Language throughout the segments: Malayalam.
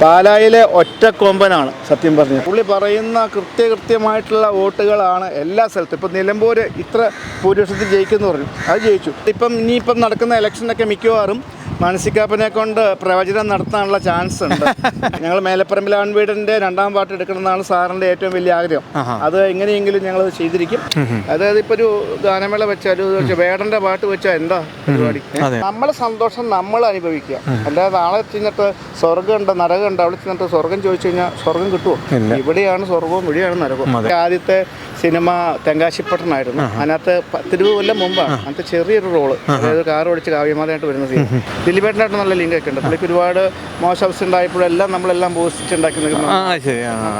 പാലായിലെ ഒറ്റക്കൊമ്പനാണ് സത്യം പറഞ്ഞത്. പുള്ളി പറയുന്ന കൃത്യമായിട്ടുള്ള വോട്ടുകളാണ് എല്ലാ സ്ഥലത്തും. ഇപ്പം നിലമ്പൂർ ഇത്ര ഭൂരിപക്ഷത്തിൽ ജയിക്കുമെന്ന് പറഞ്ഞു, അത് ജയിച്ചു. ഇനിയിപ്പം നടക്കുന്ന ഇലക്ഷനൊക്കെ മിക്കവാറും മാനസികാപ്പനെ കൊണ്ട് പ്രവചനം നടത്താനുള്ള ചാൻസ് ഉണ്ട്. ഞങ്ങൾ മേലപ്പറമ്പിലാൺ വീടിൻ്റെ 2ാം പാർട്ട് എടുക്കണമെന്നാണ് സാറിൻ്റെ ഏറ്റവും വലിയ ആഗ്രഹം. അത് എങ്ങനെയെങ്കിലും ഞങ്ങൾ ചെയ്തിരിക്കും. അതായത് ഇപ്പോൾ ഒരു ഗാനമേള വെച്ചാൽ വേടൻ്റെ പാട്ട് വെച്ചാൽ എന്താ പരിപാടി? നമ്മളെ സന്തോഷം നമ്മൾ അനുഭവിക്കുക, അല്ലാതെ നാളെ ചെന്നിട്ട് സ്വർഗ്ഗമുണ്ട് നരകമുണ്ട് അവിടെ ചെന്നിട്ട് സ്വർഗം ചോദിച്ചു കഴിഞ്ഞാൽ സ്വർഗം കിട്ടുമോ? ഇവിടെയാണ് സ്വർഗവും ഇവിടെയാണ് നരകവും. ആദ്യത്തെ സിനിമ തെങ്കാശിപ്പട്ടനായിരുന്നു. അതിനകത്ത് 10 കൊല്ലം മുമ്പാണ് അതിനകത്ത് ചെറിയൊരു റോള്, അതായത് കാർ ഓടിച്ച് കാവ്യമാതായിട്ട് വരുന്ന സീൻ. ദിലീപേട്ടനായിട്ട് നല്ല ലിങ്കൊക്കെ ഉണ്ട്. പുള്ളിക്ക് ഒരുപാട് മോശം അവസ്ഥ ഉണ്ടായപ്പോഴെല്ലാം നമ്മളെല്ലാം പോസ്റ്റ് ഉണ്ടാക്കി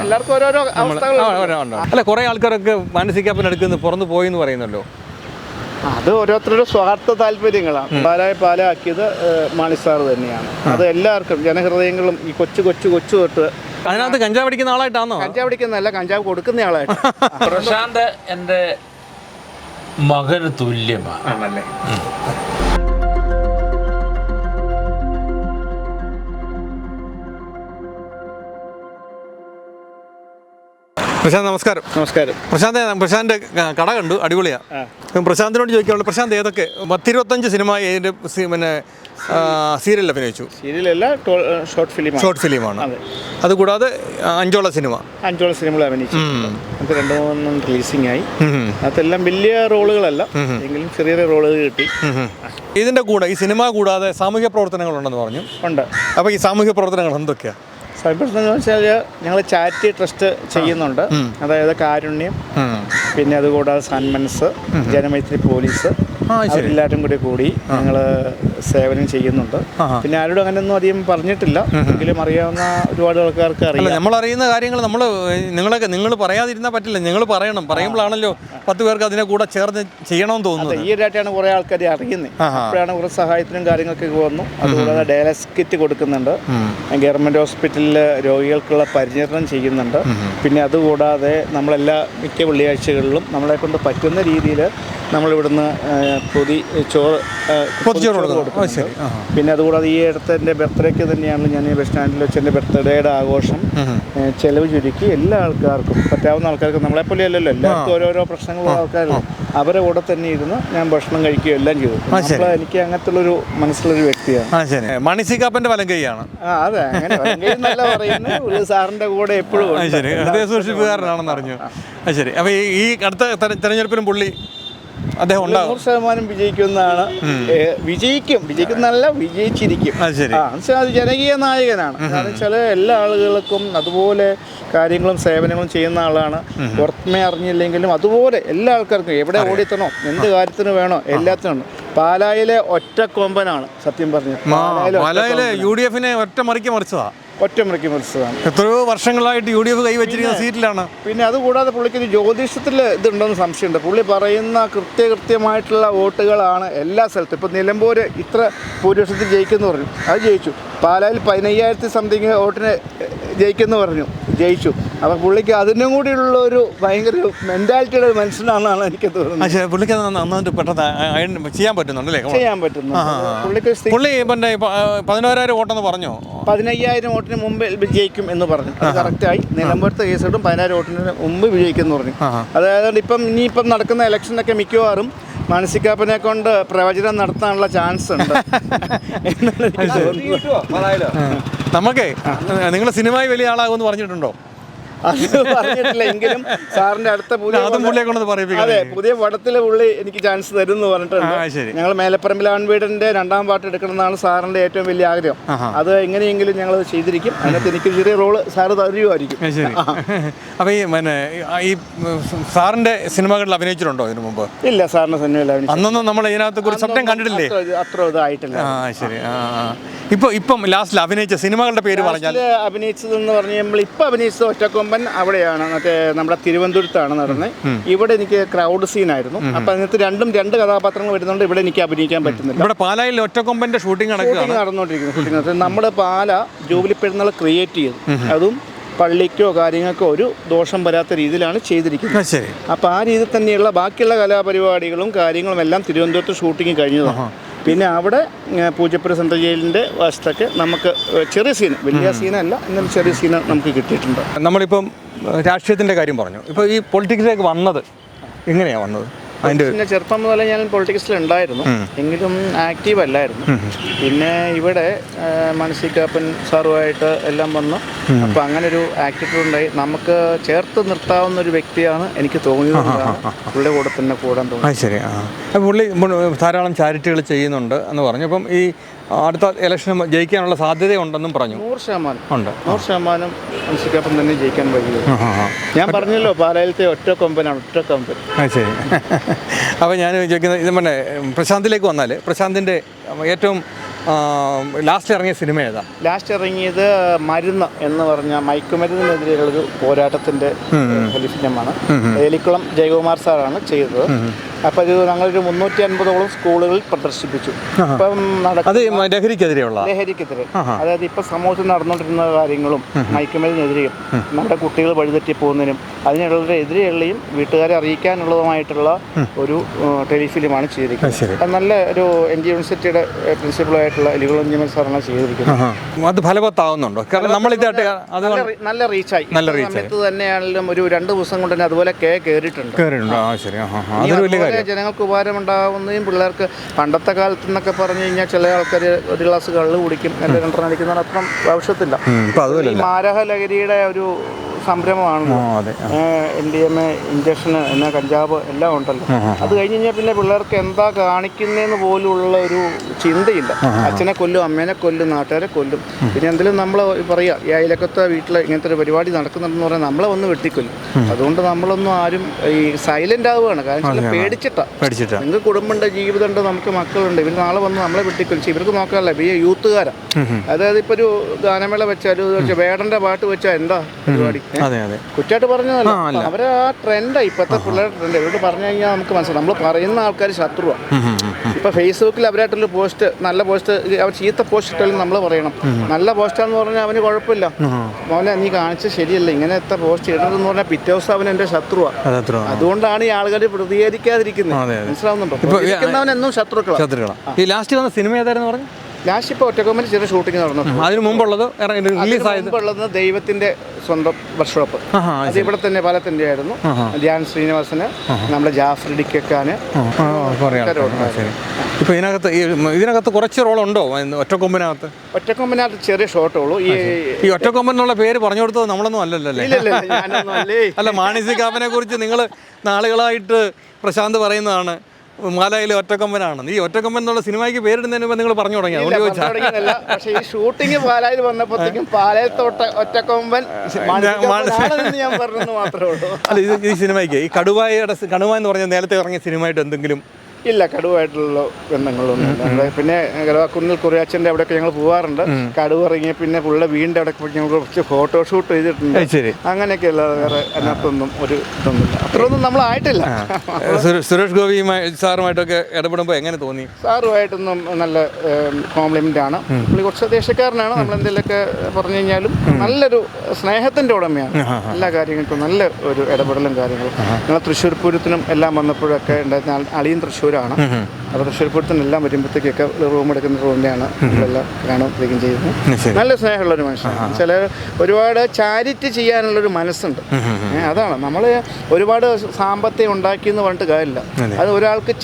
എല്ലാവർക്കും ഓരോരോ അവസ്ഥകളുണ്ട്. അല്ല, കുറെ ആൾക്കാരൊക്കെ മാനസികാപ്പനെടുക്കുന്ന പുറന്നു പോയി എന്ന് പറയുന്നല്ലോ. അത് ഓരോരുത്തരുടെ സ്വാർത്ഥ താല്പര്യങ്ങളാണ്. പാലാക്കിയത് മാണിസാർ തന്നെയാണ്. അത് എല്ലാവർക്കും ജനഹൃദയങ്ങളും ഈ കൊച്ചു തൊട്ട് അതിനകത്ത് കഞ്ചാവ് അടിക്കുന്ന ആളായിട്ടാണോ? കഞ്ചാവ് അടിക്കുന്നതല്ല, കഞ്ചാവ് കൊടുക്കുന്ന ആളായിട്ട്. പ്രശാന്ത് എൻ്റെ മകന് തുല്യമാണ്. പ്രശാന്ത് നമസ്കാരം. നമസ്കാരം. പ്രശാന്ത് കട കണ്ടു, അടിപൊളിയാണ്. പ്രശാന്തിനോട് ചോദിക്കാനുള്ളൂ, പ്രശാന്ത് ഏതൊക്കെ 10-25 സിനിമ പിന്നെ സീരിയൽ അഭിനയിച്ചു? സീരിയലല്ല, ഷോർട്ട് ഫിലിമാണ്. അതുകൂടാതെ 5 സിനിമകൾ അഭിനയിച്ചു. അത് 2-3 റിലീസിംഗ് ആയി. അതെല്ലാം വലിയ റോളുകളല്ല, എങ്കിലും ചെറിയ റോളുകൾ കിട്ടി. ഇതിൻ്റെ കൂടെ ഈ സിനിമ കൂടാതെ സാമൂഹ്യ പ്രവർത്തനങ്ങളുണ്ടെന്ന് പറഞ്ഞു. ഉണ്ട്. അപ്പോൾ ഈ സാമൂഹ്യ പ്രവർത്തനങ്ങൾ എന്തൊക്കെയാണ്? എന്ന് വെച്ചാൽ ഞങ്ങൾ ചാരിറ്റി ട്രസ്റ്റ് ചെയ്യുന്നുണ്ട്. അതായത് കാരുണ്യം, പിന്നെ അതുകൂടാതെ സന്മനസ്, ജനമൈത്രി പോലീസ്, എല്ലാവരും കൂടി ഞങ്ങൾ സേവനം ചെയ്യുന്നുണ്ട്. പിന്നെ ആരോടും അങ്ങനെയൊന്നും അധികം പറഞ്ഞിട്ടില്ല, എങ്കിലും അറിയാവുന്ന ഒരുപാട് ആൾക്കാർക്ക് അറിയാം. നമ്മൾ അറിയുന്ന കാര്യങ്ങൾ നിങ്ങൾ പറയാതിരുന്നാൽ പറ്റില്ല, നിങ്ങൾ പറയണം. പറയുമ്പോഴാണല്ലോ 10 പേർക്ക് അതിനെ കൂടെ ചേർന്ന് ചെയ്യണമെന്ന് തോന്നുന്നത്. ഈയിടെയായിട്ടാണ് കുറേ ആൾക്കാർ അറിയുന്നത്. അപ്പോഴാണ് കുറേ സഹായത്തിനും കാര്യങ്ങളൊക്കെ വന്നു. അതുകൂടാതെ ഡയാലിസിസ് കിറ്റ് കൊടുക്കുന്നുണ്ട്. ഗവൺമെൻറ് ഹോസ്പിറ്റലിൽ രോഗികൾക്കുള്ള പരിചരണം ചെയ്യുന്നുണ്ട്. പിന്നെ അതുകൂടാതെ നമ്മളെല്ലാ മിക്ക വെള്ളിയാഴ്ചകളിലും നമ്മളെ കൊണ്ട് പറ്റുന്ന രീതിയിൽ നമ്മളിവിടുന്ന് ചോറ് കൊടുക്കും. പിന്നെ അതുകൂടാതെ ഈ അടുത്ത് എൻ്റെ ബർത്ത്ഡേക്ക് തന്നെയാണ് ഞാൻ ഈ ബസ് സ്റ്റാൻഡിൽ വെച്ച് എൻ്റെ ബർത്ത്ഡേയുടെ ആഘോഷം ചെലവ് ചുരുക്കി എല്ലാ ആൾക്കാർക്കും പറ്റാവുന്ന ആൾക്കാർക്ക്, നമ്മളെപ്പോലെ അല്ലല്ലോ, എല്ലാവർക്കും ഓരോരോ പ്രശ്നങ്ങളുള്ള ആൾക്കാരല്ലേ, അവരെ കൂടെ തന്നെ ഇരുന്ന് ഞാൻ ഭക്ഷണം കഴിക്കുകയും എല്ലാം ചെയ്തു. അപ്പോൾ എനിക്ക് അങ്ങനത്തുള്ളൊരു മനസ്സിലൊരു വ്യക്തിയാണ്. മാനസികാപ്പൻ്റെ വലം കൈയാണ്. അതെ, അങ്ങനെ വലങ്കൈന്നല്ല പറയുന്നത്, ഒരു സാറിൻ്റെ കൂടെ എപ്പോഴും ഹൃദയസൂക്ഷിപ്പുകാരനാണെന്ന് അറിഞ്ഞു. ശരി. അപ്പോൾ ഈ അടുത്ത തെരഞ്ഞെടുപ്പിനും പുള്ളി അദ്ദേഹം 100% വിജയിക്കുന്നതാണ്. വിജയിക്കുന്നല്ല, വിജയിച്ചിരിക്കും. അത് ജനകീയ നായകനാണ്. കാരണം വെച്ചാൽ എല്ലാ ആളുകൾക്കും അതുപോലെ കാര്യങ്ങളും സേവനങ്ങളും ചെയ്യുന്ന ആളാണ്. പുറമേ അറിഞ്ഞില്ലെങ്കിലും അതുപോലെ എല്ലാ ആൾക്കാർക്കും എവിടെ ഓടിത്തണോ, എന്ത് കാര്യത്തിന് വേണോ എല്ലാത്തിനും. പാലായിലെ ഒറ്റക്കൊമ്പനാണ് സത്യം പറഞ്ഞത്. പാലായിലെ UDF ഒറ്റമറിച്ചതാണ്. എത്രയോ വർഷങ്ങളായിട്ട് UDF കൈവച്ചിരിക്കുന്ന സീറ്റിലാണ്. പിന്നെ അതുകൂടാതെ പുള്ളിക്ക് ജ്യോതിഷത്തിൽ ഇതുണ്ടെന്ന് സംശയമുണ്ട്. പുള്ളി പറയുന്ന കൃത്യമായിട്ടുള്ള വോട്ടുകളാണ് എല്ലാ സ്ഥലത്തും. ഇപ്പം നിലമ്പൂർ ഇത്ര ഭൂരിപക്ഷത്തിൽ ജയിക്കുമെന്ന് പറഞ്ഞു, അത് ജയിച്ചു. പാലായിൽ 15,000 സംതിങ് വോട്ടിന് ജയിക്കുമെന്ന് പറഞ്ഞു, ജയിച്ചു. അപ്പം പുള്ളിക്ക് അതിനും കൂടിയുള്ള ഒരു ഭയങ്കര മെൻറ്റാലിറ്റിയുടെ മനുഷ്യനാണെന്നാണ് എനിക്ക് തോന്നുന്നത്. പുള്ളിക്ക് നന്നായിട്ട് പെട്ടെന്ന് ചെയ്യാൻ പറ്റുന്നുണ്ടല്ലേ? ചെയ്യാൻ പറ്റുന്നു. പുള്ളിക്ക് 11,000 വോട്ടെന്ന് പറഞ്ഞോ? 15,000 വോട്ടിന് മുമ്പ് വിജയിക്കും എന്ന് പറഞ്ഞു. അത് കറക്റ്റായി. നിലമ്പൂരത്തെ കേസിട്ടും 15,000 വോട്ടിന് മുമ്പ് വിജയിക്കുമെന്ന് പറഞ്ഞു. അതായത് ഇനിയിപ്പം നടക്കുന്ന ഇലക്ഷനൊക്കെ മിക്കവാറും മാനസികാപ്പനെ കൊണ്ട് പ്രവചനം നടത്താനുള്ള ചാൻസ് ഉണ്ട്. നമുക്കേ നിങ്ങൾ സിനിമയിൽ വലിയ ആളാകുമെന്ന് പറഞ്ഞിട്ടുണ്ടോ? അത് പറഞ്ഞിട്ടില്ല, എങ്കിലും സാറിന്റെ അടുത്ത പുതിയ പടത്തിൽ പുള്ളി എനിക്ക് ചാൻസ് തരും എന്ന് പറഞ്ഞിട്ടുണ്ട്. ഞങ്ങൾ മേലപ്പറമ്പിലാൺ വീടിന്റെ 2ാം പാർട്ട് എടുക്കണമെന്നാണ് സാറിന്റെ ഏറ്റവും വലിയ ആഗ്രഹം. അത് എങ്ങനെയെങ്കിലും ഞങ്ങൾ ചെയ്തിരിക്കും. അതിനകത്ത് എനിക്ക് ചെറിയ റോള് സാറ് തരുമായിരിക്കും. അപ്പൊ ഈ സാറിന്റെ സിനിമകളിൽ അഭിനയിച്ചിട്ടുണ്ടോ ഇതിനു മുമ്പ്? ഇല്ല, സാറിന്റെ സിനിമയിൽ അഭിനയിച്ചു. അന്നൊന്നും നമ്മൾ ഇതിനകത്ത് ഒരു സ്വപ്നം കണ്ടിട്ടില്ലേ? അത്ര ഇതായിട്ടില്ല. ശരി. ഇപ്പം ലാസ്റ്റിൽ അഭിനയിച്ച സിനിമകളുടെ പേര് പറഞ്ഞാൽ? അഭിനയിച്ചതെന്ന് പറഞ്ഞാൽ ഇപ്പം അഭിനയിച്ചത് ഒറ്റക്കൊമ്പൻ അവിടെയാണ്, മറ്റേ നമ്മുടെ തിരുവനന്തപുരത്താണ് നടന്നത്. ഇവിടെ എനിക്ക് ക്രൗഡ് സീനായിരുന്നു. അപ്പം അതിനകത്ത് 2 കഥാപാത്രങ്ങൾ വരുന്നുണ്ട്. ഇവിടെ എനിക്ക് അഭിനയിക്കാൻ പറ്റുന്നില്ല. ഇവിടെ പാലായിൽ ഒറ്റക്കൊമ്പന്റെ ഷൂട്ടിംഗ് നടന്നുകൊണ്ടിരിക്കുന്നു. നമ്മൾ പാല ജൂബിലി പെരുന്നാൾ ക്രിയേറ്റ് ചെയ്തു. അതും പള്ളിക്കോ കാര്യങ്ങൾക്കോ ഒരു ദോഷം വരാത്ത രീതിയിലാണ് ചെയ്തിരിക്കുന്നത്. അപ്പോൾ ആ രീതിയിൽ തന്നെയുള്ള ബാക്കിയുള്ള കലാപരിപാടികളും കാര്യങ്ങളും എല്ലാം തിരുവനന്തപുരത്ത് ഷൂട്ടിങ് കഴിഞ്ഞതാണ്. പിന്നെ അവിടെ പൂജപ്പുര സെൻട്രൽ ജയിലിൻ്റെ വശത്തൊക്കെ നമുക്ക് ചെറിയ സീന്, വലിയ സീനല്ല, എന്നാലും ചെറിയ സീന് നമുക്ക് കിട്ടിയിട്ടുണ്ട്. നമ്മളിപ്പം രാഷ്ട്രീയത്തിൻ്റെ കാര്യം പറഞ്ഞു. ഇപ്പോൾ ഈ പൊളിറ്റിക്സിലേക്ക് വന്നത് എങ്ങനെയാണ് വന്നത്? പിന്നെ ചെറുപ്പം മുതലേ ഞാൻ പൊളിറ്റിക്സിൽ ഉണ്ടായിരുന്നു, എങ്കിലും ആക്റ്റീവ് അല്ലായിരുന്നു. പിന്നെ ഇവിടെ മാനസികാപ്പൻ സാറുമായിട്ട് എല്ലാം വന്നു. അപ്പോൾ അങ്ങനെ ഒരു ആക്ടിവിറ്റി ഉണ്ടായി. നമുക്ക് ചേർത്ത് നിർത്താവുന്ന ഒരു വ്യക്തിയാണ് എനിക്ക് തോന്നിയത്. പുള്ളിയുടെ കൂടെ തന്നെ കൂടാൻ തോന്നി. ശരി. പുള്ളി ധാരാളം ചാരിറ്റികൾ ചെയ്യുന്നുണ്ട് എന്ന് പറഞ്ഞു. അപ്പം ഈ അടുത്ത ഇലക്ഷൻ ജയിക്കാനുള്ള സാധ്യതയുണ്ടെന്നും പറഞ്ഞു. 100% ഉണ്ട്. 100% മാനസികാപ്പൻ തന്നെ ജയിക്കാൻ വഴിയുള്ളൂ. ഞാൻ പറഞ്ഞല്ലോ, പാലായിലത്തെ ഒറ്റ കൊമ്പനാണ്, ഒറ്റ കൊമ്പൻ. ശരി. അപ്പോൾ ഞാൻ ചോദിക്കുന്നത്, ഇത് പിന്നെ പ്രശാന്തിലേക്ക് വന്നാൽ പ്രശാന്തിൻ്റെ ഏറ്റവും ലാസ്റ്റ് ഇറങ്ങിയ സിനിമ ഏതാ? ലാസ്റ്റ് ഇറങ്ങിയത് മരുന്ന് എന്ന് പറഞ്ഞ മയക്കുമരുന്നിനെതിരെയുള്ളൊരു പോരാട്ടത്തിൻ്റെ ഫിലിമാണ്. ഏലിക്കുളം ജയകുമാർ സാറാണ് ചെയ്തത്. അപ്പോൾ ഇത് ഞങ്ങളൊരു 350ഓളം സ്കൂളുകളിൽ പ്രദർശിപ്പിച്ചു. ഇപ്പം ലഹരിക്കെതിരെ, അതായത് ഇപ്പം സമൂഹത്തിൽ നടന്നുകൊണ്ടിരുന്ന കാര്യങ്ങളും മയക്കുമരുന്നിനെതിരെയും നമ്മുടെ കുട്ടികൾ വഴിതെറ്റി പോകുന്നതിനും അതിനുള്ളതിനെതിരെയുള്ളയും വീട്ടുകാരെ അറിയിക്കാനുള്ളതുമായിട്ടുള്ള ഒരു ടെലിഫിലിമാണ് ചെയ്തിരിക്കുന്നത്. നല്ല ഒരു NG യൂണിവേഴ്സിറ്റിയുടെ പ്രിൻസിപ്പളായിട്ടുള്ള എലികുളം കുഞ്ഞമ്മൻ സാറാണ് ചെയ്തിരിക്കുന്നത്. അത് ഫലവത്താവുന്നുണ്ടോ? കാരണം നമ്മളിതായിട്ട് നല്ല റീച്ചായി. സമയത്ത് തന്നെയാണെങ്കിലും ഒരു 2 ദിവസം കൊണ്ട് തന്നെ അതുപോലെ കയറിയിട്ടുണ്ട്. ജനങ്ങൾക്ക് ഉപകാരമുണ്ടാവുന്നതും പിള്ളേർക്ക് പിള്ളേർക്ക് പണ്ടത്തെ കാലത്ത് എന്നൊക്കെ പറഞ്ഞു കഴിഞ്ഞാൽ ചില ആൾക്കാർ ഒരു ഗ്ലാസ് കള്ള് കുടിക്കും, എൻ്റെ 2 അടിക്കുന്നതിന് അത്ര ആവശ്യത്തില്ല. ഈ മാരക ലഹരിയുടെ ഒരു സംരംഭമാണ് MDMA ഇഞ്ചക്ഷന് എന്നാ കഞ്ചാവ് എല്ലാം ഉണ്ടല്ലോ. അത് കഴിഞ്ഞ് കഴിഞ്ഞാൽ പിന്നെ പിള്ളേർക്ക് എന്താ കാണിക്കുന്നതെന്ന് പോലുള്ള ഒരു ചിന്തയില്ല. അച്ഛനെ കൊല്ലും, അമ്മേനെ കൊല്ലും, നാട്ടുകാരെ കൊല്ലും. പിന്നെ എന്തെങ്കിലും നമ്മൾ പറയുക ഈ അയലക്കത്തെ വീട്ടിൽ ഇങ്ങനത്തെ ഒരു പരിപാടി നടക്കുന്നുണ്ടെന്ന് പറഞ്ഞാൽ നമ്മളെ വന്ന് വെട്ടിക്കൊല്ലും. അതുകൊണ്ട് നമ്മളൊന്നും ആരും ഈ സൈലന്റ് ആവുകയാണ്. കാരണം പേടിച്ചിട്ടാ. നിങ്ങൾക്ക് കുടുംബമുണ്ട്, ജീവിതമുണ്ട്, നമുക്ക് മക്കളുണ്ട്, ഇവർ നാളെ വന്ന് നമ്മളെ വെട്ടിക്കൊല്ലും. ഇവർക്ക് നോക്കാനല്ല, ഈ യൂത്തുകാരാ. അതായത് ഇപ്പോൾ ഒരു ഗാനമേള വെച്ചാൽ വേടന്റെ പാട്ട് വെച്ചാൽ എന്താ പരിപാടി? കുറ്റായിട്ട് പറഞ്ഞതല്ല, അവരെ ആ ട്രെൻഡാണ് ഇപ്പോഴത്തെ പിള്ളേരുടെ ട്രെൻഡ്. ഇവരോട് പറഞ്ഞു കഴിഞ്ഞാൽ നമുക്ക് മനസ്സിലാവും നമ്മൾ പറയുന്ന ആൾക്കാർ ശത്രുവാണ്. ഇപ്പൊ ഫേസ്ബുക്കിൽ അവരായിട്ടുള്ള പോസ്റ്റ്, നല്ല പോസ്റ്റ്, അവർ ചീത്ത പോസ്റ്റ് ഇട്ടാലും നമ്മൾ പറയണം. നല്ല പോസ്റ്റാന്ന് പറഞ്ഞാൽ അവന് കുഴപ്പമില്ല, മോനെ നീ കാണിച്ച് ശരിയല്ല, ഇങ്ങനത്തെ പോസ്റ്റ് ഇടണമെന്ന് പറഞ്ഞാൽ പിറ്റേ ദിവസം അവൻ എൻ്റെ ശത്രുവാണ്. അതുകൊണ്ടാണ് ഈ ആളുകൾ പ്രതികരിക്കാതിരിക്കുന്നത്. മനസ്സിലാവുന്നുണ്ടോ? പ്രതികരിക്കുന്നവനെന്നും ശത്രുക്കളാണ്. ഈ ലാസ്റ്റ് വന്ന സിനിമ ഏതായിരുന്നു പറഞ്ഞു? ലാസ്റ്റ് ഇപ്പോൾ ഒറ്റക്കൊമ്പന് ചെറിയ ഷൂട്ടിംഗ് നടന്നു. അതിന് മുമ്പുള്ളത് മുമ്പുള്ളത് ദൈവത്തിന്റെ സ്വന്തം വർക്ക്ഷോപ്പ്. അത് ഇവിടെ തന്നെ പാലത്തിന്റെ ആയിരുന്നു. ധ്യാൻ ശ്രീനിവാസന്, നമ്മുടെ ജാഫർ ഇടിക്കാന്. ഇപ്പൊ ഇതിനകത്ത് കുറച്ച് റോളുണ്ടോ ഒറ്റക്കൊമ്പനകത്ത്? ഒറ്റക്കൊമ്പനകത്ത് ചെറിയ ഷോട്ടുള്ളൂ. ഈ ഒറ്റക്കൊമ്പൻ എന്നുള്ള പേര് പറഞ്ഞു കൊടുത്തത് നമ്മളൊന്നും അല്ലല്ലേ? അല്ല, മാനസികാപ്പനെ കുറിച്ച് നിങ്ങൾ നാളുകളായിട്ട് പ്രശാന്ത് പറയുന്നതാണ് മാലായിലെ ഒറ്റക്കൊമ്പനാണ്. ഈ ഒറ്റക്കൊമ്പൻ എന്നുള്ള സിനിമയ്ക്ക് പേരിടുന്നതിന് മുമ്പ് നിങ്ങൾ പറഞ്ഞു തുടങ്ങിയല്ല. പക്ഷേ ഈ ഷൂട്ടിംഗ് പാലായിൽ വന്നപ്പോഴത്തേക്കും പാലായിലത്തെ ഒറ്റക്കൊമ്പൻ ഞാൻ പറഞ്ഞെന്ന് മാത്രമേ ഉള്ളൂ. അല്ല, ഈ സിനിമയ്ക്ക് ഈ കടുവ എന്ന് പറഞ്ഞ നേരത്തെ ഇറങ്ങിയ സിനിമയായിട്ട് എന്തെങ്കിലും ഇല്ല, കടുവായിട്ടുള്ള ബന്ധങ്ങളൊന്നും. പിന്നെ കുന്നിൽ കുറിയാച്ചൻ്റെ അവിടെയൊക്കെ ഞങ്ങൾ പോകാറുണ്ട്. കടുവ ഇറങ്ങിയ പിന്നെ പുള്ള വീടിൻ്റെ അവിടെ പോയി ഞങ്ങൾ കുറച്ച് ഫോട്ടോഷൂട്ട് ചെയ്തിട്ടുണ്ട്. അങ്ങനെയൊക്കെ അല്ലാതെ വേറെ അതിനകത്തൊന്നും ഒരു ഇതൊന്നുമില്ല. അത്രയൊന്നും നമ്മളായിട്ടില്ല. സുരേഷ് ഗോപി സാറുമായിട്ടൊക്കെ ഇടപെടുമ്പോൾ എങ്ങനെ തോന്നി? സാറുമായിട്ടൊന്നും നല്ല കോംപ്ലിമെൻ്റ് ആണ്. പുള്ളി കുറച്ച് ദേശക്കാരനാണ്. നമ്മളെന്തെങ്കിലുമൊക്കെ പറഞ്ഞു കഴിഞ്ഞാലും നല്ലൊരു സ്നേഹത്തിൻ്റെ ഉടമയാണ്. എല്ലാ കാര്യങ്ങൾക്കും നല്ല ഒരു ഇടപെടലും കാര്യങ്ങളും. ഞങ്ങൾ തൃശ്ശൂർ പൂരത്തിനും എല്ലാം വന്നപ്പോഴൊക്കെ ഉണ്ടായിരുന്ന അളിയൻ തൃശ്ശൂരാണ്. അപ്പോൾ തൃശ്ശൂർ പൂരത്തിനെല്ലാം വരുമ്പോഴത്തേക്കൊക്കെ റൂം എടുക്കുന്ന റൂമിനെയാണ് നമ്മളെല്ലാം കാണുകയും ചെയ്യുന്നത്. നല്ല സ്നേഹമുള്ളൊരു മനുഷ്യനാണ്. ചില ഒരുപാട് ചാരിറ്റി ചെയ്യാനുള്ളൊരു മനസ്സുണ്ട്. അതാണ് നമ്മൾ ഒരുപാട് സാമ്പത്തികം ഉണ്ടാക്കിയെന്ന് പറഞ്ഞിട്ട് കാര്യമില്ല. അത് ഒരാൾക്ക്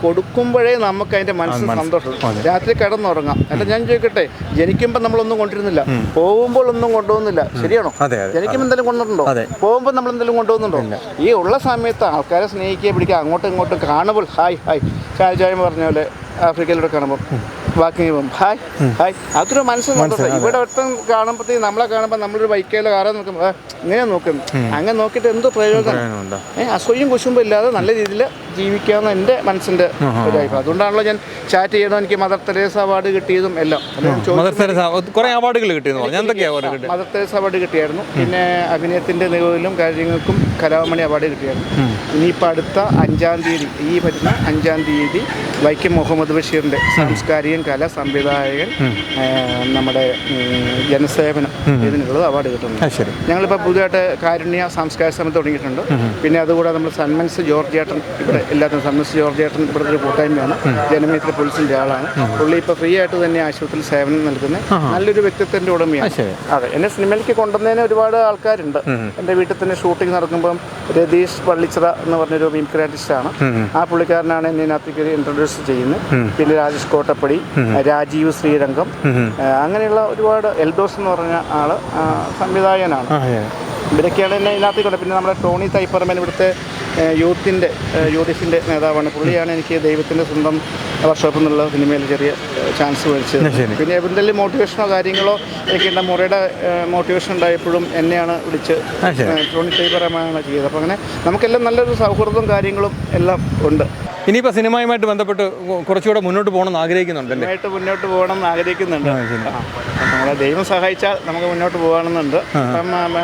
കൊടുക്കുമ്പോഴേ നമുക്ക് അതിൻ്റെ മനസ്സിന് സന്തോഷം. രാത്രി കിടന്നുറങ്ങാം. അല്ല, ഞാൻ ചോദിക്കട്ടെ, ജനിക്കുമ്പോൾ നമ്മളൊന്നും കൊണ്ടിരുന്നില്ല, പോകുമ്പോൾ ഒന്നും കൊണ്ടുപോകുന്നില്ല, ശരിയാണോ? ജനിക്കുമ്പോൾ എന്തെങ്കിലും കൊണ്ടുവന്നുണ്ടോ? പോകുമ്പോൾ നമ്മൾ എന്തെങ്കിലും കൊണ്ടുപോകുന്നുണ്ടോ? ഈ ഉള്ള സമയത്ത് ആൾക്കാരെ സ്നേഹിക്കുക, പിടിക്കുക, അങ്ങോട്ടും ഇങ്ങോട്ടും കാണുമ്പോൾ ഹായ് ഹായ് ചായ പറഞ്ഞ പോലെ ആഫ്രിക്കയിലൂടെ കാണുമ്പോൾ വാക്കിങ് പോകും ഹായ് ഹായ്, അതൊരു മനസ്സിൽ ഇവിടെ ഒട്ടും കാണുമ്പോഴത്തേക്ക് നമ്മളെ കാണുമ്പോൾ നമ്മളൊരു ബൈക്കിലോ കാറോ നോക്കുമ്പോൾ ഇങ്ങനെ നോക്കുന്നു. അങ്ങനെ നോക്കിയിട്ട് എന്ത് പ്രയോജനം? അസൂയും കുശുമ്പും ഇല്ലാതെ നല്ല രീതിയിൽ ജീവിക്കാമെന്ന് എൻ്റെ മനസ്സിൻ്റെ ഒരു അഭിപ്രായം. അതുകൊണ്ടാണല്ലോ ഞാൻ ചാറ്റ് ചെയ്യണം. എനിക്ക് മദർ തെരേസ അവാർഡ് കിട്ടിയതും എല്ലാം. മദർ തെരേസ അവാർഡ് കിട്ടിയായിരുന്നു. പിന്നെ അഭിനയത്തിൻ്റെ നിലവിലും കാര്യങ്ങൾക്കും കലാമണി അവാർഡ് കിട്ടിയായിരുന്നു. ഇനിയിപ്പോൾ അടുത്ത 5-ാം തീയതി, ഈ വരുന്ന 5-ാം തീയതി വൈക്കം മുഹമ്മദ് ബഷീറിൻ്റെ സാംസ്കാരിക കല സംവിധായകൻ നമ്മുടെ ജനസേവനം ഇതിനുള്ളത് അവാർഡ് കിട്ടുന്നുണ്ട്. ഞങ്ങളിപ്പോൾ പുതിയതായിട്ട് കാരുണ്യ സാംസ്കാരിക സമിതി തുടങ്ങിയിട്ടുണ്ട്. പിന്നെ അതുകൂടാതെ നമ്മൾ സന്മൻസ് ജോർജ് ചേട്ടൻ ഇവിടെ എല്ലാത്തിനും സമ്മസ് ജോർജ് ഏട്ടൻ ഇവിടുത്തെ ഒരു കൂട്ടായ്മയാണ്, ജനമേത്ര പോലീസിൻ്റെ ആളാണ്. പുള്ളി ഇപ്പോൾ ഫ്രീ ആയിട്ട് തന്നെ ആശുപത്രിയിൽ സേവനം നൽകുന്ന നല്ലൊരു വ്യക്തിത്വത്തിൻ്റെ ഉടമയാണ്. അതെ, എന്നെ സിനിമയിലേക്ക് കൊണ്ടുവന്നതിന് ഒരുപാട് ആൾക്കാരുണ്ട്. എൻ്റെ വീട്ടിൽ തന്നെ ഷൂട്ടിംഗ് നടക്കുമ്പം രതീഷ് പള്ളിച്ചിറ എന്ന് പറഞ്ഞൊരു മിമിക്രി ആർട്ടിസ്റ്റാണ്. ആ പുള്ളിക്കാരനാണ് എന്നെ ഇതിനകത്തേക്ക് ഇൻട്രൊഡ്യൂസ് ചെയ്യുന്നത്. പിന്നെ രാജേഷ് കോട്ടപ്പടി, രാജീവ് ശ്രീരംഗം, അങ്ങനെയുള്ള ഒരുപാട് എൽദോസ് എന്ന് പറഞ്ഞ ആള് സംവിധായകനാണ്. ഇവരൊക്കെയാണ് എന്നെ ഇതിനകത്തേക്കുണ്ട്. പിന്നെ നമ്മുടെ ടോണി തൈപ്പറമ്പൻ ഇവിടുത്തെ യൂത്തിൻ്റെ UDFിൻ്റെ നേതാവാണ്. പുള്ളിയാണ് എനിക്ക് ദൈവത്തിൻ്റെ സ്വന്തം വർക്ക്ഷോപ്പ് എന്നുള്ള സിനിമയിൽ ചെറിയ ചാൻസ് മേടിച്ചത്. പിന്നെ എന്തെങ്കിലും മോട്ടിവേഷനോ കാര്യങ്ങളോ എനിക്കുണ്ട്. മുറയുടെ മോട്ടിവേഷൻ ഉണ്ടായപ്പോഴും എന്നെയാണ് വിളിച്ച് ടോണി തൈപ്പറമ്പാണ് ചെയ്തത്. അപ്പോൾ അങ്ങനെ നമുക്കെല്ലാം നല്ലൊരു സൗഹൃദവും കാര്യങ്ങളും എല്ലാം ഉണ്ട്. ഇനിയിപ്പോൾ സിനിമയുമായിട്ട് ബന്ധപ്പെട്ട് കുറച്ചുകൂടെ മുന്നോട്ട് പോകണമെന്ന് ആഗ്രഹിക്കുന്നുണ്ട്. മുന്നോട്ട് പോകണം എന്ന് ആഗ്രഹിക്കുന്നുണ്ട്. നമ്മളെ ദൈവം സഹായിച്ചാൽ നമുക്ക് മുന്നോട്ട് പോകണമെന്നുണ്ട്. അപ്പം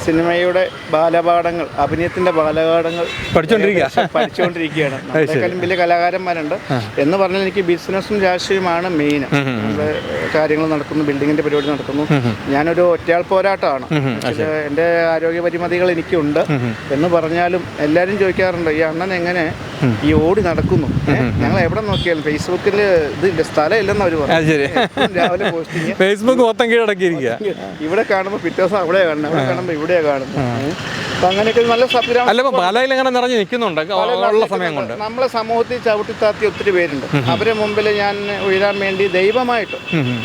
സിനിമയുടെ ബാലപാഠങ്ങൾ, അഭിനയത്തിൻ്റെ ബാലപാഠങ്ങൾ പഠിച്ചുകൊണ്ടിരിക്കുകയാണ്. നമ്മളെക്കാളും വലിയ കലാകാരന്മാരുണ്ട് എന്ന് പറഞ്ഞാൽ എനിക്ക് ബിസിനസ്സും രാഷ്ട്രീയമാണ് മെയിൻ. നമ്മുടെ കാര്യങ്ങൾ നടക്കുന്നു, ബിൽഡിങ്ങിൻ്റെ പരിപാടി നടക്കുന്നു. ഞാനൊരു ഒറ്റയാൾ പോരാട്ടമാണ്. എൻ്റെ ആരോഗ്യ പരിമിതികൾ എനിക്കുണ്ട് എന്ന് പറഞ്ഞാലും എല്ലാവരും ചോദിക്കാറുണ്ട്, ഈ അണ്ണൻ എങ്ങനെ ഈ ഓടി നടക്കുന്നു? ഞങ്ങൾ എവിടെ നോക്കിയാലും ഫേസ്ബുക്കിൽ ഇതില്ല, സ്ഥലം ഇല്ലെന്ന് അവർ പറയും. രാവിലെ പോസ്റ്റിങ് ഫേസ്ബുക്ക് മൊത്തം കീഴടക്കിയിരിക്കുക. ഇവിടെ കാണുമ്പോൾ പിറ്റേ ദിവസം അവിടെ കാണുന്നത്, അവിടെ കാണുമ്പോൾ ഇവിടെ കാണുന്നത്. അപ്പം അങ്ങനെയൊക്കെ നല്ല നിറഞ്ഞു നിൽക്കുന്നുണ്ട് ഉള്ള സമയം കൊണ്ട്. നമ്മളെ സമൂഹത്തിൽ ചവിട്ടിത്താത്തി ഒത്തിരി പേരുണ്ട്. അവരെ മുമ്പിൽ ഞാൻ ഉയരാൻ വേണ്ടി ദൈവമായിട്ട്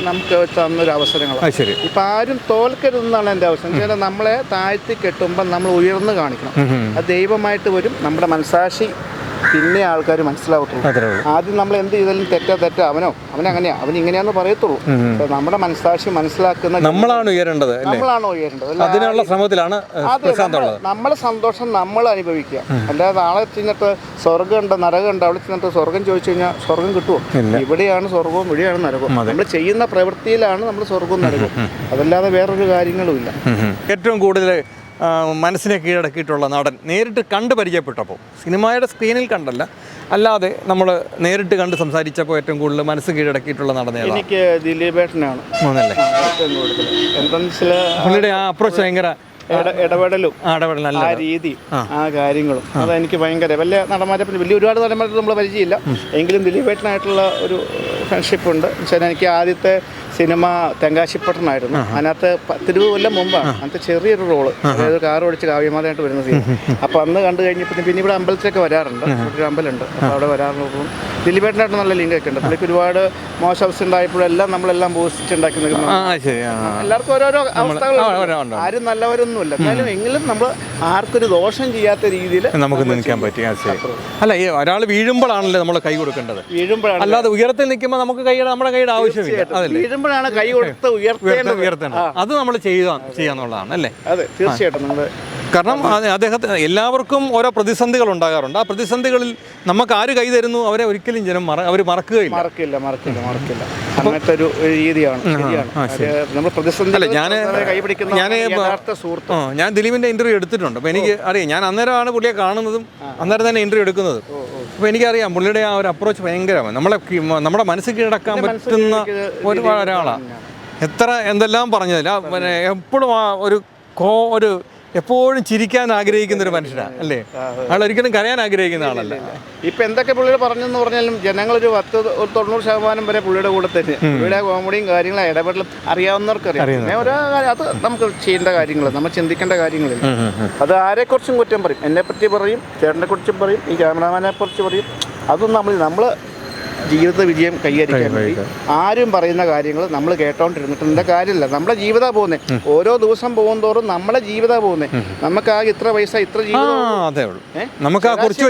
നമുക്ക് തന്നൊരു അവസരങ്ങളാണ്. ഇപ്പം ആരും തോൽക്കരുതെന്നാണ് എൻ്റെ അവസരം. നമ്മളെ താഴ്ത്തി കെട്ടുമ്പോൾ നമ്മൾ ഉയർന്നു കാണിക്കണം. അത് ദൈവമായിട്ട് വരും. നമ്മുടെ മനസാക്ഷി പിന്നെ ആൾക്കാർ മനസ്സിലാവത്തുള്ളൂ. ആദ്യം നമ്മൾ എന്ത് ചെയ്താലും തെറ്റാ അവനങ്ങനെയാ, അവൻ ഇങ്ങനെയാന്ന് പറയത്തുള്ളൂ. നമ്മുടെ മനസ്സാക്ഷി മനസ്സിലാക്കുന്ന നമ്മളാണ് ഉയരേണ്ടത്. അതിനുള്ള ശ്രമത്തിലാണ് നമ്മളെ സന്തോഷം നമ്മൾ അനുഭവിക്കുക. അല്ലാതെ നാളെ ചെന്നിട്ട് സ്വർഗ്ഗമുണ്ട് നരകമുണ്ട്, അവിടെ ചെന്നിട്ട് സ്വർഗം ചോദിച്ചു കഴിഞ്ഞാൽ സ്വർഗം കിട്ടുമോ? ഇവിടെയാണ് സ്വർഗവും ഇവിടെയാണ് നരകവും. നമ്മൾ ചെയ്യുന്ന പ്രവൃത്തിയിലാണ് നമ്മൾ സ്വർഗവും നരകവും. അതല്ലാതെ വേറൊരു കാര്യങ്ങളും ഇല്ല. ഏറ്റവും കൂടുതൽ മനസ്സിനെ കീഴടക്കിയിട്ടുള്ള നടൻ നേരിട്ട് കണ്ട് പരിചയപ്പെട്ടപ്പോൾ, സിനിമയുടെ സ്ക്രീനിൽ കണ്ടല്ല, അല്ലാതെ നമ്മൾ നേരിട്ട് കണ്ട് സംസാരിച്ചപ്പോൾ ഏറ്റവും കൂടുതൽ മനസ്സ് കീഴടക്കിയിട്ടുള്ള നടൻ എനിക്ക് ദിലീപേട്ടനാണ്. പുള്ളിയുടെ ആ അപ്രോച്ച് ഭയങ്കര ഇടപെടലും ആ രീതി ആ കാര്യങ്ങളും അതെനിക്ക് ഭയങ്കര വലിയ നടന്മാരെ വലിയ ഒരുപാട് നടന്മാരെ നമ്മൾ പരിചയമില്ല, എങ്കിലും ദിലീപേട്ടനായിട്ടുള്ള ഒരു ഫ്രണ്ട്ഷിപ്പ് ഉണ്ട്. വെച്ചാൽ എനിക്ക് ആദ്യത്തെ സിനിമ തെങ്കാശിപ്പട്ടനായിരുന്നു. അതിനകത്ത് 20 കൊല്ലം മുമ്പാണ്. അതിനകത്ത് ചെറിയൊരു റോള്, അതായത് കാർ ഓടിച്ച് കാവ്യമാതായിട്ട് വരുന്ന സീൻ. അപ്പോൾ അന്ന് കണ്ടു കഴിഞ്ഞപ്പോൾ പിന്നെ ഇവിടെ അമ്പലത്തിലൊക്കെ വരാറുണ്ട്, ഒരു അമ്പലമുണ്ട്, അപ്പോൾ അവിടെ വരാറുണ്ട്. ദിലീപേട്ടനായിട്ട് നല്ല ലിങ്കൊക്കെ ഉണ്ട്. പുള്ളിക്ക് ഒരുപാട് മോശം അവസ്ഥ ഉണ്ടായപ്പോഴെല്ലാം നമ്മളെല്ലാം ബൂസ്റ്റ് ഉണ്ടാക്കി നിൽക്കുന്നു. എല്ലാവർക്കും ഓരോരോ അവസ്ഥകൾ, ആരും നല്ലവരൊന്നുമില്ല. എന്നാലും എങ്കിലും നമ്മൾ ആർക്കൊരു ദോഷം ചെയ്യാത്ത രീതിയിൽ നമുക്ക് നിൽക്കാൻ പറ്റി. അല്ല, ഈ ഒരാൾ വീഴുമ്പോഴാണല്ലോ നമ്മൾ കൈ കൊടുക്കേണ്ടത്, വീഴുമ്പോഴാണ്. അല്ലാതെ ഉയരത്തിൽ നിൽക്കുമ്പോൾ നമുക്ക് നമ്മുടെ കൈയുടെ ആവശ്യമില്ല. വീഴുമ്പോഴാണ് കൈ കൊടുത്ത് ഉയർത്തേണ്ടത്. അത് നമ്മൾ ചെയ്യാന്നുള്ളതാണ് അല്ലേ? അതെ, തീർച്ചയായിട്ടും. നമ്മൾ കാരണം അദ്ദേഹത്തിന് എല്ലാവർക്കും ഓരോ പ്രതിസന്ധികൾ ഉണ്ടാകാറുണ്ട്. ആ പ്രതിസന്ധികളിൽ നമുക്ക് ആര് കൈ തരുന്നു അവരെ ഒരിക്കലും ജനം അവർ മറക്കില്ല. അങ്ങനത്തെ ഒരു രീതിയാണ്. ഞാൻ ദിലീപിന്റെ ഇന്റർവ്യൂ എടുത്തിട്ടുണ്ട്. അപ്പോൾ എനിക്ക് അറിയാം, ഞാൻ അന്നേരമാണ് പുള്ളിയെ കാണുന്നതും അന്നേരം തന്നെ ഇന്റർവ്യൂ എടുക്കുന്നതും. അപ്പോൾ എനിക്കറിയാം പുള്ളിയുടെ ആ ഒരു അപ്രോച്ച് ഭയങ്കരമാണ്. നമ്മുടെ മനസ്സ് കീഴടക്കാൻ പറ്റുന്ന ഒരാളാണ്. എന്തെല്ലാം പറഞ്ഞതില്ല, എപ്പോഴും ആ ഒരു എപ്പോഴും ചിരിക്കാൻ ആഗ്രഹിക്കുന്ന ഒരു മനുഷ്യനാണ് അല്ലേ? അയാൾ ഒരിക്കലും കരയാൻ ആഗ്രഹിക്കുന്ന ആളല്ല. ഇപ്പം എന്തൊക്കെ പുള്ളിയുടെ പറഞ്ഞെന്ന് പറഞ്ഞാലും ജനങ്ങളൊരു 90% വരെ പുള്ളിയുടെ കൂടെ തന്നെ. പുള്ളിയുടെ കോമഡിയും കാര്യങ്ങളും ഇടപെടലും അറിയാവുന്നവർക്കറിയാം. അത് നമുക്ക് ചെയ്യേണ്ട കാര്യങ്ങൾ, നമ്മൾ ചിന്തിക്കേണ്ട കാര്യങ്ങളില്ല. അത് ആരെക്കുറിച്ചും കുറ്റം പറയും, എന്നെപ്പറ്റി പറയും, ചേട്ടനെ കുറിച്ചും പറയും, ഈ ക്യാമറാമാനെ കുറിച്ച് പറയും. അതൊന്നും നമ്മൾ ജീവിത വിജയം കൈവരിക്കാൻ വേണ്ടി ആരും പറയുന്ന കാര്യങ്ങൾ നമ്മൾ കേട്ടോണ്ടിരുന്നിട്ട് കാര്യമില്ല. നമ്മുടെ ജീവിതം പോകുന്നത് ഓരോ ദിവസം പോകും തോറും നമ്മളെ ജീവിതം പോകുന്നത്. നമുക്ക് ആ ഇത്ര പൈസ ഇത്ര ജീവിതം, നമുക്ക് കുറിച്ച്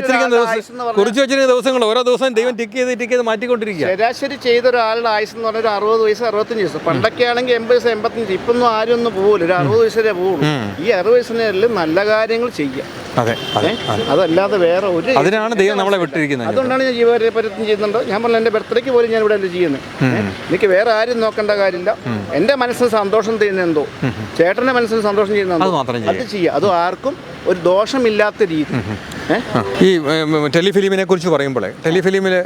വെച്ചിരിക്കുന്ന ദിവസങ്ങൾ ഓരോ ദിവസം ദൈവം ടിക്ക് ചെയ്ത് മാറ്റിക്കൊണ്ടിരിക്കുക. ശരാശരി ചെയ്ത ഒരാളുടെ ആയുസ് എന്ന് പറഞ്ഞാൽ ഒരു 60 വയസ്സ് 65 വയസ്സ്. പണ്ടൊക്കെ ആണെങ്കിൽ 80 വയസ്സ് 85. ഇപ്പൊന്നും ആരും ഒന്നും പോകില്ല, ഒരു 60 വയസ്സേ പോകുള്ളൂ. ഈ 60 വയസ്സിനെല്ലാം നല്ല കാര്യങ്ങൾ ചെയ്യാം. അതല്ലാതെ വേറെ ഒരു, അതിനാണ് ദൈവം നമ്മളെ വിട്ടിരിക്കുന്നത്. അതുകൊണ്ടാണ് ഞാൻ ജീവപര്യത്നം ചെയ്യുന്നുണ്ട്. ഞാൻ പറഞ്ഞ എൻ്റെ ബർത്ത്ഡേക്ക് പോലും ഞാൻ ഇവിടെ അല്ലേ ചെയ്യുന്നത്. എനിക്ക് വേറെ ആരും നോക്കേണ്ട കാര്യമില്ല. എൻ്റെ മനസ്സിന് സന്തോഷം ചെയ്യുന്ന എന്തോ ചേട്ടൻ്റെ മനസ്സിന് സന്തോഷം ചെയ്യുന്ന അത് ചെയ്യുക. അത് ആർക്കും ഒരു ദോഷമില്ലാത്ത രീതി. ഈ ടെലിഫിലിമിനെ കുറിച്ച് പറയുമ്പോൾ, ടെലിഫിലിമിൽ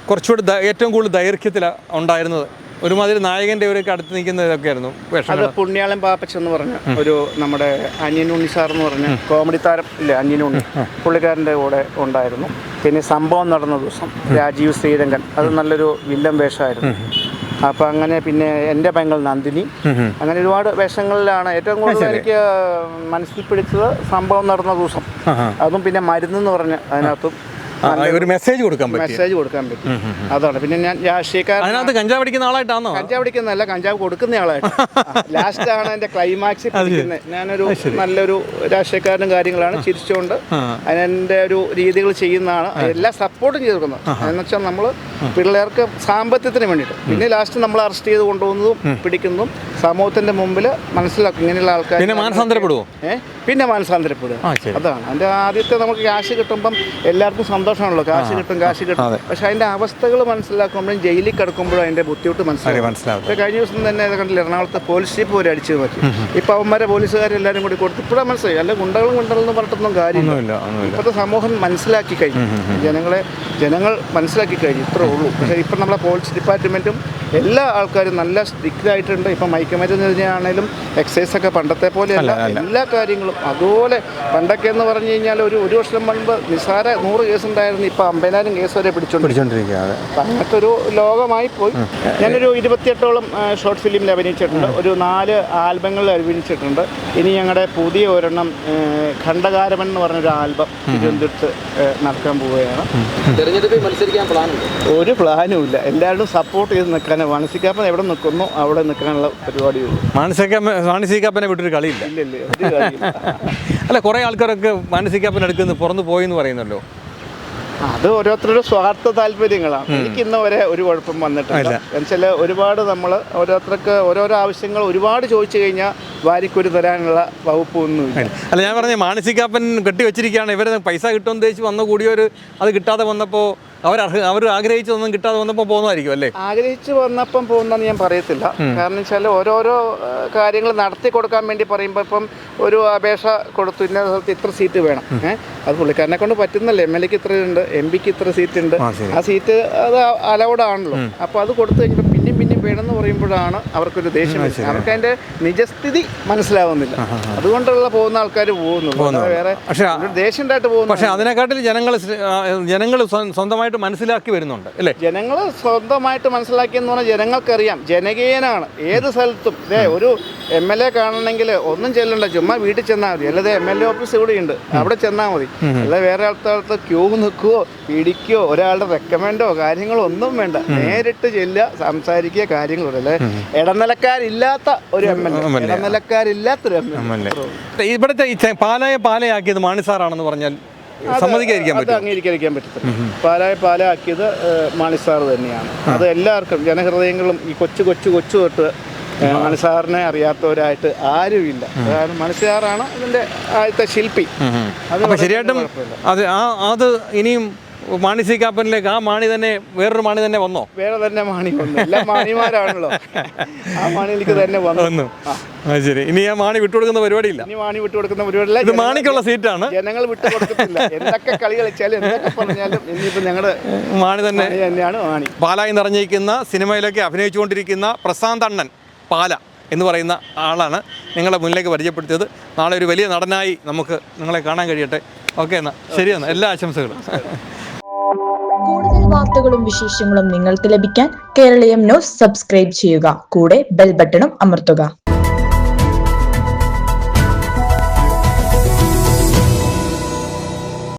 കുറച്ചുകൂടി ഏറ്റവും കൂടുതൽ ദൈർഘ്യത്തിൽ ഉണ്ടായിരുന്നത് ഒരുമാതിരി നായകൻ്റെ ഒരു അടുത്ത് നിൽക്കുന്ന ഇതൊക്കെയായിരുന്നു അത് വേഷങ്ങൾ. പുണ്യാളൻ പാപ്പച്ച എന്ന് പറഞ്ഞ ഒരു നമ്മുടെ അന്യൻ ഉണ്ണി സാർ എന്ന് പറഞ്ഞ കോമഡി താരം ഇല്ലേ, അന്യൻ ഉണ്ണി, പുള്ളിക്കാരൻ്റെ കൂടെ ഉണ്ടായിരുന്നു. പിന്നെ സംഭവം നടന്ന ദിവസം രാജീവ് ശ്രീരംഗൻ, അത് നല്ലൊരു വില്ലൻ വേഷമായിരുന്നു. അപ്പം അങ്ങനെ പിന്നെ എൻ്റെ പെങ്ങൾ നന്ദിനി, അങ്ങനെ ഒരുപാട് വേഷങ്ങളിലാണ്. ഏറ്റവും കൂടുതൽ എനിക്ക് മനസ്സിൽ പിടിച്ചത് സംഭവം നടന്ന ദിവസം. അതും പിന്നെ മരുന്നെന്ന് പറഞ്ഞ് അതിനകത്തും ഒരു മെസ്സേജ് കൊടുക്കാൻ പറ്റും. അതാണ്. പിന്നെ ഞാൻ രാഷ്ട്രീയക്കാരൻ, അതിനകത്ത് കഞ്ചാവ് അടിക്കുന്ന ആളായിട്ടാണോ? കഞ്ചാവ് അടിക്കുന്നതല്ല, കഞ്ചാവ് കൊടുക്കുന്ന ആളായിട്ട്. ലാസ്റ്റാണ് എൻ്റെ ക്ലൈമാക്സിൽ പിടിക്കുന്നത്. ഞാനൊരു നല്ലൊരു രാഷ്ട്രീയക്കാരനും കാര്യങ്ങളാണ്, ചിരിച്ചുകൊണ്ട് അതിൻ്റെ ഒരു രീതികൾ ചെയ്യുന്നതാണ്. എല്ലാം സപ്പോർട്ടും ചെയ്ത് കൊടുക്കുന്നത്. എന്നുവെച്ചാൽ നമ്മൾ പിള്ളേർക്ക് സാമ്പത്തികത്തിന് വേണ്ടിയിട്ട്. പിന്നെ ലാസ്റ്റ് നമ്മൾ അറസ്റ്റ് ചെയ്ത് കൊണ്ടുപോകുന്നതും പിടിക്കുന്നതും സമൂഹത്തിൻ്റെ മുമ്പിൽ മനസ്സിലാക്കും ഇങ്ങനെയുള്ള ആൾക്കാർ. പിന്നെ മാനസാന്തരപ്പെടുമോ? പിന്നെ മാനസാന്തരപ്പെടുക. അതാണ് അതിൻ്റെ ആദ്യത്തെ. നമുക്ക് ക്യാഷ് കിട്ടുമ്പം എല്ലാവർക്കും സന്തോഷമാണല്ലോ, കാശ് കിട്ടും. പക്ഷെ അതിൻ്റെ അവസ്ഥകൾ മനസ്സിലാക്കുമ്പോഴും ജയിലിൽ കിടക്കുമ്പോഴും അതിൻ്റെ ബുദ്ധിമുട്ട് മനസ്സിലാക്കും. കഴിഞ്ഞ ദിവസം തന്നെ കണ്ടില്ല, എറണാകുളത്ത് പോലീസ് ജീപ്പ് വരെ അടിച്ചു പറ്റി. ഇപ്പം അവന്മാരെ പോലീസുകാരെല്ലാവരും കൂടി കൊടുത്ത് ഇപ്പോഴാണ് മനസ്സിലായി. അല്ല ഗുണ്ടകളെന്ന് പറഞ്ഞിട്ടൊന്നും കാര്യമില്ല. ഇപ്പോഴത്തെ സമൂഹം മനസ്സിലാക്കി കഴിഞ്ഞു, ജനങ്ങൾ മനസ്സിലാക്കി കഴിഞ്ഞു, ഇത്രേ ഉള്ളൂ. പക്ഷേ ഇപ്പം നമ്മളെ പോലീസ് ഡിപ്പാർട്ട്മെൻറ്റും എല്ലാ ആൾക്കാരും നല്ല സ്ട്രിക്റ്റ് ആയിട്ടുണ്ട്. ഇപ്പം മയക്കുമരുന്നിനാണേലും എക്സൈസൊക്കെ പണ്ടത്തെ പോലെയല്ല, എല്ലാ കാര്യങ്ങളും അതുപോലെ. പണ്ടൊക്കെ എന്ന് പറഞ്ഞു കഴിഞ്ഞാൽ ഒരു വർഷം മുൻപ് നിസ്സാര 100 കേസ് ഉണ്ടായിരുന്നു, ഇപ്പം 50,000 കേസ് വരെ പിടിച്ചോണ്ടിരിക്കുക. അങ്ങനത്തെ ഒരു ലോകമായി പോയി. ഞാനൊരു 28ഓളം ഷോർട്ട് ഫിലിമിൽ അഭിനയിച്ചിട്ടുണ്ട്, ഒരു 4 ആൽബങ്ങളിൽ അഭിനയിച്ചിട്ടുണ്ട്. ഇനി ഞങ്ങളുടെ പുതിയ ഒരെണ്ണം ഖണ്ഡകാരമൻ എന്ന് പറഞ്ഞൊരു ആൽബം തിരുവനന്തപുരത്ത് നടക്കാൻ പോവുകയാണ്. തെരഞ്ഞെടുപ്പിൽ മത്സരിക്കാൻ പ്ലാനുണ്ട്? ഒരു പ്ലാനും ഇല്ല, എല്ലാവരും സപ്പോർട്ട് ചെയ്ത് നിൽക്കാൻ. മാനസികാപ്പൻ എവിടെ നിൽക്കുന്നു അവിടെ നിൽക്കാനുള്ള പരിപാടിയുള്ളൂ. മാനസികാപ്പനെ വിട്ടൊരു കളിയില്ല. അല്ല, കുറേ ആൾക്കാരൊക്കെ മാനസികാപ്പൻ എടുക്കുന്ന പുറന്നു പോയെന്ന് പറയുന്നല്ലോ. അത് ഓരോരുത്തരുടെ സ്വാർത്ഥ താല്പര്യങ്ങളാണ്. എനിക്ക് ഇന്ന് വരെ ഒരു കുഴപ്പം വന്നിട്ടില്ല. എന്നുവെച്ചാൽ ഒരുപാട് നമ്മൾ ഓരോരുത്തർക്ക് ഓരോരോ ആവശ്യങ്ങൾ ഒരുപാട് ചോദിച്ചു കഴിഞ്ഞാൽ വാരിക്കൊരു തരാനുള്ള വകുപ്പൊന്നുമില്ല. അല്ല, ഞാൻ പറഞ്ഞ മാനസികാപ്പൻ കെട്ടിവെച്ചിരിക്കുകയാണ്. ഇവർ പൈസ കിട്ടുമെന്ന് ഉദ്ദേശിച്ച് വന്ന കൂടിയവർ അത് കിട്ടാതെ വന്നപ്പോൾ അവർ ആഗ്രഹിച്ചതൊന്നും കിട്ടാതെ വന്നപ്പോൾ പോകുന്നതായിരിക്കും അല്ലേ? ആഗ്രഹിച്ച് വന്നപ്പം പോകുന്നതെന്ന് ഞാൻ പറയത്തില്ല. കാരണം വെച്ചാൽ ഓരോരോ കാര്യങ്ങൾ നടത്തി കൊടുക്കാൻ വേണ്ടി പറയുമ്പോൾ ഇപ്പം ഒരു അപേക്ഷ കൊടുത്തു, ഇന്ന സ്ഥലത്ത് ഇത്ര സീറ്റ് വേണം, അത് പുള്ളിക്കാരനെ കൊണ്ട് പറ്റുന്നല്ലേ. MLA-ക്ക് ഇത്ര ഉണ്ട്, MP-ക്ക് ഇത്ര സീറ്റ് ഉണ്ട്, ആ സീറ്റ് അത് അലൗഡാണല്ലോ. അപ്പോൾ അത് കൊടുത്തു കഴിഞ്ഞപ്പോൾ പിന്നെയും വേണമെന്ന് പറയുമ്പോഴാണ് അവർക്കൊരു ദേഷ്യം വരുന്നത്. അവർക്ക് അതിൻ്റെ നിജസ്ഥിതി മനസ്സിലാവുന്നില്ല. അതുകൊണ്ടുള്ള പോകുന്ന ആൾക്കാർ പോകുന്നുള്ളൂ, വേറെ ദേഷ്യണ്ടായിട്ട് പോകുന്നു. പക്ഷേ അതിനെക്കാട്ടിൽ ജനങ്ങൾ സ്വന്തമായിട്ട് മനസ്സിലാക്കി വരുന്നുണ്ട് അല്ലേ? ജനങ്ങൾ സ്വന്തമായിട്ട് മനസ്സിലാക്കിയെന്ന് പറഞ്ഞാൽ ജനങ്ങൾക്കറിയാം, ജനകീയനാണ്. ഏത് സ്ഥലത്തും ഒരു MLA കാണണമെങ്കിൽ ഒന്നും ചെല്ലണ്ട, ചുമ്മാ വീട്ടിൽ ചെന്നാൽ മതി. അല്ലാതെ MLA ഓഫീസ് ഇവിടെ ഉണ്ട്, അവിടെ ചെന്നാൽ മതി. അല്ലാതെ വേറെ ആൾക്കാർക്ക് ക്യൂ നിൽക്കുകയോ പിടിക്കുകയോ ഒരാളുടെ റെക്കമെൻഡോ കാര്യങ്ങളോ ഒന്നും വേണ്ട. നേരിട്ട് ചെല്ലുക, സംസാരിക്കുക, കാര്യങ്ങളും. അല്ലേ, ഇടനിലക്കാരില്ലാത്ത ഒരു ഇടനിലക്കാരില്ലാത്തൊരു MLA. ഇവിടുത്തെ പാലയാക്കിയത് മാണിസാറാണെന്ന് പറഞ്ഞാൽ സമ്മതിക്കാതിരിക്കാൻ പറ്റും? അംഗീകരിക്കാൻ പറ്റത്തില്ല. പാലാക്കിയത് മാണിസാർ തന്നെയാണ്. അത് എല്ലാവർക്കും ജനഹൃദയങ്ങളും ഈ കൊച്ചു തൊട്ട് മണിസാറിനെ അറിയാത്തവരായിട്ട് ആരുമില്ല. കാരണം മണിസാറാണ് അതിൻ്റെ ആദ്യത്തെ ശില്പി. അത് ശരിയായിട്ടും അത് ഇനിയും മാണിസികാപ്പനിലേക്ക് ആ മാണി തന്നെ വേറൊരു മാണി തന്നെ വന്നോ? വേറെ തന്നെ മാണി വന്നു. എല്ലാ മാണിമാരാണല്ലോ, ആ മാണിയിലേക്ക് തന്നെ വന്നു. ശരി, ഇനി ആ മാണി വിട്ടുകൊടുക്കുന്ന പരിപാടിയില്ല. ഇനി മാണി വിട്ടുകൊടുക്കുന്ന പരിപാടിയില്ല. ഇത് മാണിക്കുള്ള സീറ്റാണ്, ജനങ്ങൾ വിട്ടുകൊടുക്കത്തില്ല. എന്തൊക്കെ കളി കളിച്ചാലും എന്തൊക്കെ പറഞ്ഞാലും ഇനിയിപ്പോൾ ഞങ്ങളുടെ മാണി തന്നെയാണ് മാണി. പാലായി നിറഞ്ഞിരിക്കുന്ന സിനിമയിലൊക്കെ അഭിനയിച്ചുകൊണ്ടിരിക്കുന്ന പ്രശാന്ത് അണ്ണൻ പാല എന്ന് പറയുന്ന ആളാണ് നിങ്ങളെ മുന്നിലേക്ക് പരിചയപ്പെടുത്തിയത്. നാളെ ഒരു വലിയ നടനായി നമുക്ക് നിങ്ങളെ കാണാൻ കഴിയട്ടെ. ഓക്കെ, എന്നാൽ ശരിയെന്നാൽ എല്ലാ ആശംസകളും. കൂടുതൽ വാർത്തകളും വിശേഷങ്ങളും നിങ്ങൾക്ക് ലഭിക്കാൻ കേരളീയം ന്യൂസ് സബ്സ്ക്രൈബ് ചെയ്യുക. കൂടെ ബെൽ ബട്ടണും അമർത്തുക.